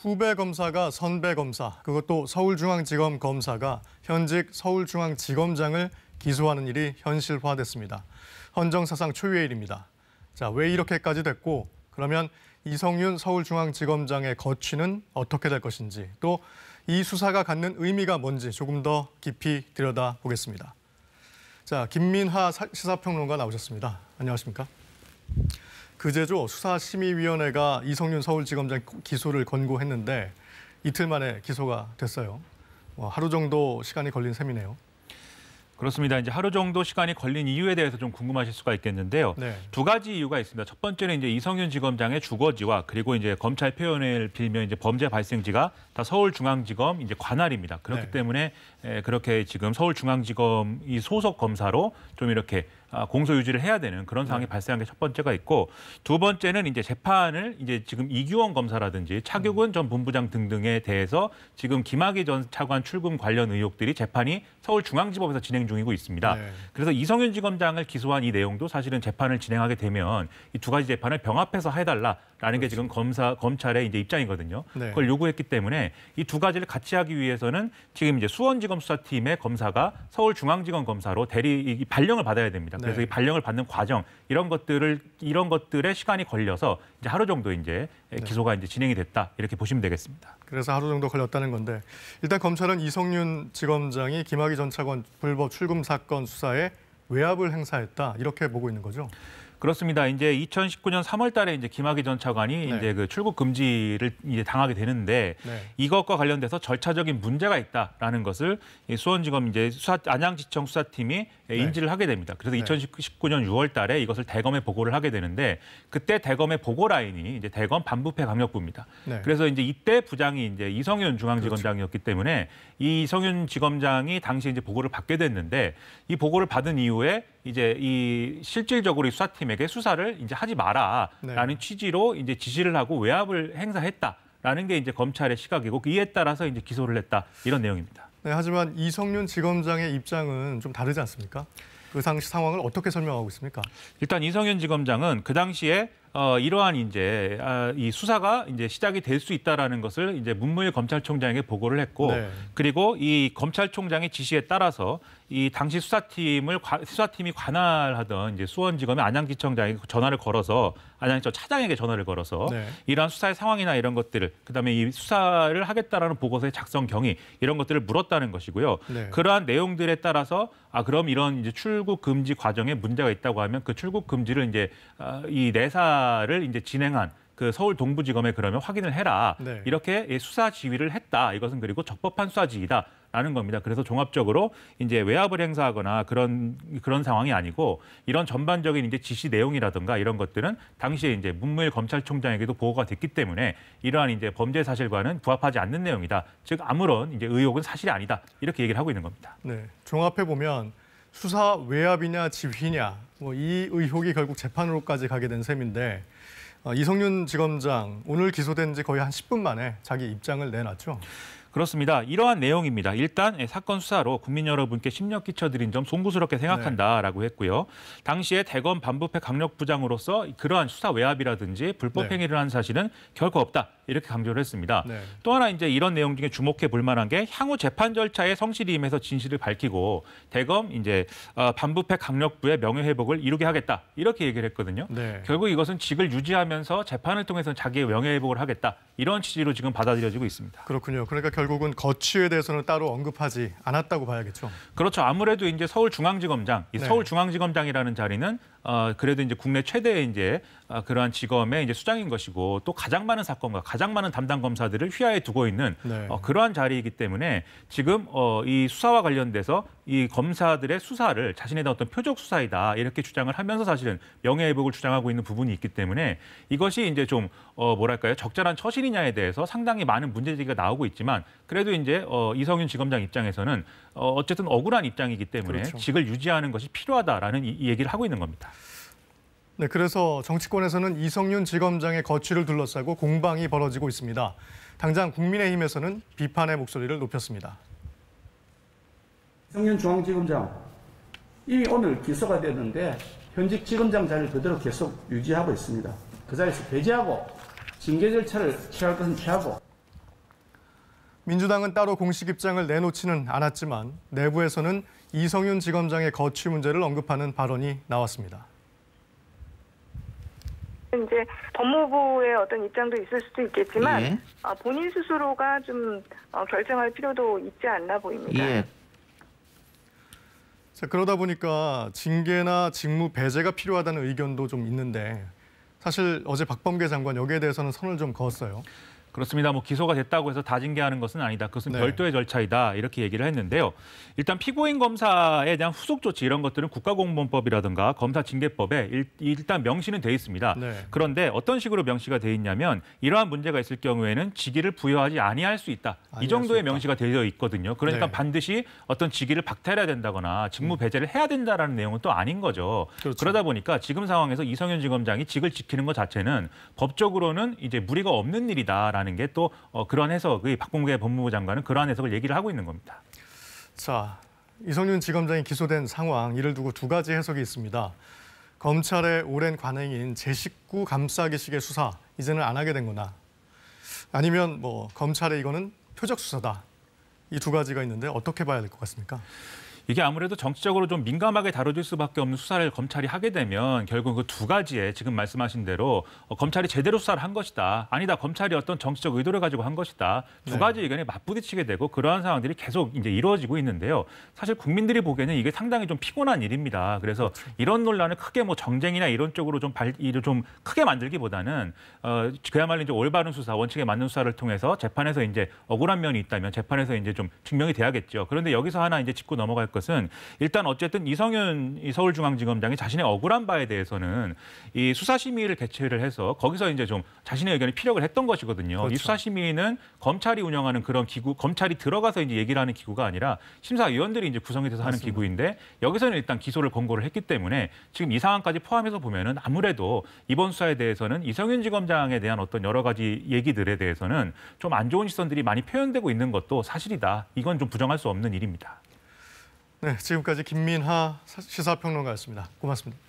후배 검사가 선배 검사, 그것도 서울중앙지검 검사가 현직 서울중앙지검장을 기소하는 일이 현실화됐습니다. 헌정사상 초유의 일입니다. 자, 왜 이렇게까지 됐고, 그러면 이성윤 서울중앙지검장의 거취는 어떻게 될 것인지, 또 이 수사가 갖는 의미가 뭔지 조금 더 깊이 들여다보겠습니다. 자, 김민하 시사평론가 나오셨습니다. 안녕하십니까? 그제죠. 수사심의위원회가 이성윤 서울지검장 기소를 권고했는데 이틀 만에 기소가 됐어요. 하루 정도 시간이 걸린 셈이네요. 그렇습니다. 이제 하루 정도 시간이 걸린 이유에 대해서 좀 궁금하실 수가 있겠는데요. 네. 두 가지 이유가 있습니다. 첫 번째는 이제 이성윤 지검장의 주거지와 그리고 이제 검찰 표현을 빌면 이제 범죄 발생지가 다 서울중앙지검 이제 관할입니다. 그렇기 네. 때문에 그렇게 지금 서울중앙지검 이 소속 검사로 좀 이렇게 공소 유지를 해야 되는 그런 상황이 발생한 게 첫 번째가 있고, 두 번째는 이제 재판을 이제 지금 이규원 검사라든지 차규근 전 본부장 등등에 대해서 지금 김학의 전 차관 출금 관련 의혹들이 재판이 서울중앙지법에서 진행 중이고 있습니다. 네. 그래서 이성윤 지검장을 기소한 이 내용도 사실은 재판을 진행하게 되면 이 두 가지 재판을 병합해서 해달라라는 게 지금 검찰의 이제 입장이거든요. 네. 그걸 요구했기 때문에 이 두 가지를 같이 하기 위해서는 지금 이제 수원지검 수사팀의 검사가 서울중앙지검 검사로 대리 발령을 받아야 됩니다. 그래서 네. 이 발령을 받는 과정 이런 것들의 시간이 걸려서 이제 하루 정도 이제 기소가 이제 진행이 됐다 이렇게 보시면 되겠습니다. 그래서 하루 정도 걸렸다는 건데, 일단 검찰은 이성윤 지검장이 김학의 전 차관 불법 출금 사건 수사에 외압을 행사했다 이렇게 보고 있는 거죠. 그렇습니다. 이제 2019년 3월 달에 이제 김학의 전 차관이 네. 이제 그 출국 금지를 이제 당하게 되는데 네. 이것과 관련돼서 절차적인 문제가 있다라는 것을 수원지검 이제 안양지청 수사팀이 인지를 하게 됩니다. 그래서 2019년 6월 달에 이것을 대검에 보고를 하게 되는데, 그때 대검의 보고 라인이 이제 대검 반부패 강력부입니다. 네. 그래서 이제 이때 부장이 이제 이성윤 중앙지검장이었기 때문에 이 이성윤 지검장이 당시에 이제 보고를 받게 됐는데, 이 보고를 받은 이후에 이제 이 실질적으로 이 수사팀에게 수사를 이제 하지 마라라는 취지로 이제 지시를 하고 외압을 행사했다라는 게 이제 검찰의 시각이고, 이에 따라서 이제 기소를 했다 이런 내용입니다. 네, 하지만 이성윤 지검장의 입장은 좀 다르지 않습니까? 그 당시 상황을 어떻게 설명하고 있습니까? 일단 이성윤 지검장은 그 당시에 이러한 이제 이 수사가 이제 시작이 될 수 있다라는 것을 이제 문무일 검찰총장에게 보고를 했고, 네. 그리고 이 검찰총장의 지시에 따라서 이 당시 수사팀이 관할하던 이제 수원지검의 안양지청장에게 전화를 걸어서 안양지청 차장에게 전화를 걸어서 네. 이러한 수사의 상황이나 이런 것들을, 그다음에 이 수사를 하겠다라는 보고서의 작성 경위 이런 것들을 물었다는 것이고요. 네. 그러한 내용들에 따라서 그럼 이런 이제 출국 금지 과정에 문제가 있다고 하면 그 출국 금지를 이제 이 내사를 이제 진행한 그 서울 동부지검에 그러면 확인을 해라. 네. 이렇게 수사 지휘를 했다. 이것은 그리고 적법한 수사 지휘다라는 겁니다. 그래서 종합적으로 이제 외압을 행사하거나 그런 상황이 아니고, 이런 전반적인 이제 지시 내용이라든가 이런 것들은 당시에 이제 문무일 검찰총장에게도 보고가 됐기 때문에 이러한 이제 범죄 사실과는 부합하지 않는 내용이다. 즉 아무런 이제 의혹은 사실이 아니다. 이렇게 얘기를 하고 있는 겁니다. 네, 종합해 보면 수사 외압이냐 지휘냐, 이 의혹이 결국 재판으로까지 가게 된 셈인데, 이성윤 지검장 오늘 기소된 지 거의 한 10분 만에 자기 입장을 내놨죠. 그렇습니다. 이러한 내용입니다. 일단 사건 수사로 국민 여러분께 심력 끼쳐드린 점 송구스럽게 생각한다라고 했고요. 당시에 대검 반부패 강력부장으로서 그러한 수사 외압이라든지 불법 행위를 한 사실은 결코 없다. 이렇게 강조를 했습니다. 네. 또 하나 이제 이런 내용 중에 주목해 볼 만한 게 향후 재판 절차에 성실히 임해서 진실을 밝히고 대검 이제 반부패 강력부의 명예회복을 이루게 하겠다. 이렇게 얘기를 했거든요. 네. 결국 이것은 직을 유지하면서 재판을 통해서 자기의 명예회복을 하겠다. 이런 취지로 지금 받아들여지고 있습니다. 그렇군요. 그러니까 결국은 거취에 대해서는 따로 언급하지 않았다고 봐야겠죠. 그렇죠. 아무래도 이제 서울중앙지검장, 이 서울중앙지검장이라는 자리는 그래도 이제 국내 최대의 이제 그러한 지검의 이제 수장인 것이고, 또 가장 많은 사건과 가장 많은 담당 검사들을 휘하에 두고 있는 그러한 자리이기 때문에 지금 이 수사와 관련돼서 이 검사들의 수사를 자신의 어떤 표적 수사이다 이렇게 주장을 하면서 사실은 명예회복을 주장하고 있는 부분이 있기 때문에 이것이 이제 좀 뭐랄까요, 적절한 처신이냐에 대해서 상당히 많은 문제제기가 나오고 있지만, 그래도 이제 이성윤 지검장 입장에서는 어쨌든 억울한 입장이기 때문에 직을 유지하는 것이 필요하다라는 이 얘기를 하고 있는 겁니다. 네, 그래서 정치권에서는 이성윤 지검장의 거취를 둘러싸고 공방이 벌어지고 있습니다. 당장 국민의힘에서는 비판의 목소리를 높였습니다. 이성윤 중앙지검장 이미 오늘 기소가 됐는데 현직 지검장 자리를 그대로 계속 유지하고 있습니다. 그 자리에서 배제하고 징계 절차를 취할 것은 취하고 민주당은 따로 공식 입장을 내놓지는 않았지만 내부에서는 이성윤 지검장의 거취 문제를 언급하는 발언이 나왔습니다. 이제 법무부의 어떤 입장도 있을 수도 있겠지만 예. 본인 스스로가 좀 결정할 필요도 있지 않나 보입니다. 예. 자, 그러다 보니까 징계나 직무 배제가 필요하다는 의견도 좀 있는데 사실 어제 박범계 장관 여기에 대해서는 선을 좀 그었어요. 그렇습니다. 뭐 기소가 됐다고 해서 다 징계하는 것은 아니다. 그것은 네. 별도의 절차이다. 이렇게 얘기를 했는데요. 일단 피고인 검사에 대한 후속 조치 이런 것들은 국가공무원법이라든가 검사징계법에 일단 명시는 돼 있습니다. 네. 그런데 어떤 식으로 명시가 돼 있냐면 이러한 문제가 있을 경우에는 직위를 부여하지 아니할 수 있다. 이 정도의 명시가 되어 있거든요. 그러니까 네. 반드시 어떤 직위를 박탈해야 된다거나 직무 배제를 해야 된다라는 내용은 또 아닌 거죠. 그렇죠. 그러다 보니까 지금 상황에서 이성윤 지검장이 직을 지키는 것 자체는 법적으로는 이제 무리가 없는 일이다라는 게 또 그런 해석의 박범계 법무부 장관은 그러한 해석을 얘기를 하고 있는 겁니다. 자, 이성윤 지검장이 기소된 상황 이를 두고 두 가지 해석이 있습니다. 검찰의 오랜 관행인 제 식구 감싸기식의 수사 이제는 안 하게 된 거나 아니면 뭐 검찰의 이거는 표적 수사다. 이 두 가지가 있는데 어떻게 봐야 될 것 같습니까? 이게 아무래도 정치적으로 좀 민감하게 다뤄질 수밖에 없는 수사를 검찰이 하게 되면 결국 그 두 가지에 지금 말씀하신 대로 검찰이 제대로 수사를 한 것이다. 아니다. 검찰이 어떤 정치적 의도를 가지고 한 것이다. 두 가지 의견이 맞부딪히게 되고 그러한 상황들이 계속 이제 이루어지고 있는데요. 사실 국민들이 보기에는 이게 상당히 좀 피곤한 일입니다. 그래서 이런 논란을 크게 뭐 정쟁이나 이런 쪽으로 좀 크게 만들기보다는 그야말로 이제 올바른 수사, 원칙에 맞는 수사를 통해서 재판에서 이제 억울한 면이 있다면 재판에서 이제 좀 증명이 돼야겠죠. 그런데 여기서 하나 이제 짚고 넘어갈 것은 일단 어쨌든 이성윤 서울중앙지검장이 자신의 억울한 바에 대해서는 이 수사심의를 개최를 해서 거기서 이제 좀 자신의 의견을 피력을 했던 것이거든요. 그렇죠. 이 수사심의는 검찰이 운영하는 그런 기구, 검찰이 들어가서 이제 얘기를 하는 기구가 아니라 심사위원들이 이제 구성이 돼서 하는 맞습니다. 기구인데 여기서는 일단 기소를 권고를 했기 때문에 지금 이 상황까지 포함해서 보면은 아무래도 이번 수사에 대해서는 이성윤 지검장에 대한 어떤 여러 가지 얘기들에 대해서는 좀 안 좋은 시선들이 많이 표현되고 있는 것도 사실이다. 이건 좀 부정할 수 없는 일입니다. 네, 지금까지 김민하 시사평론가였습니다. 고맙습니다.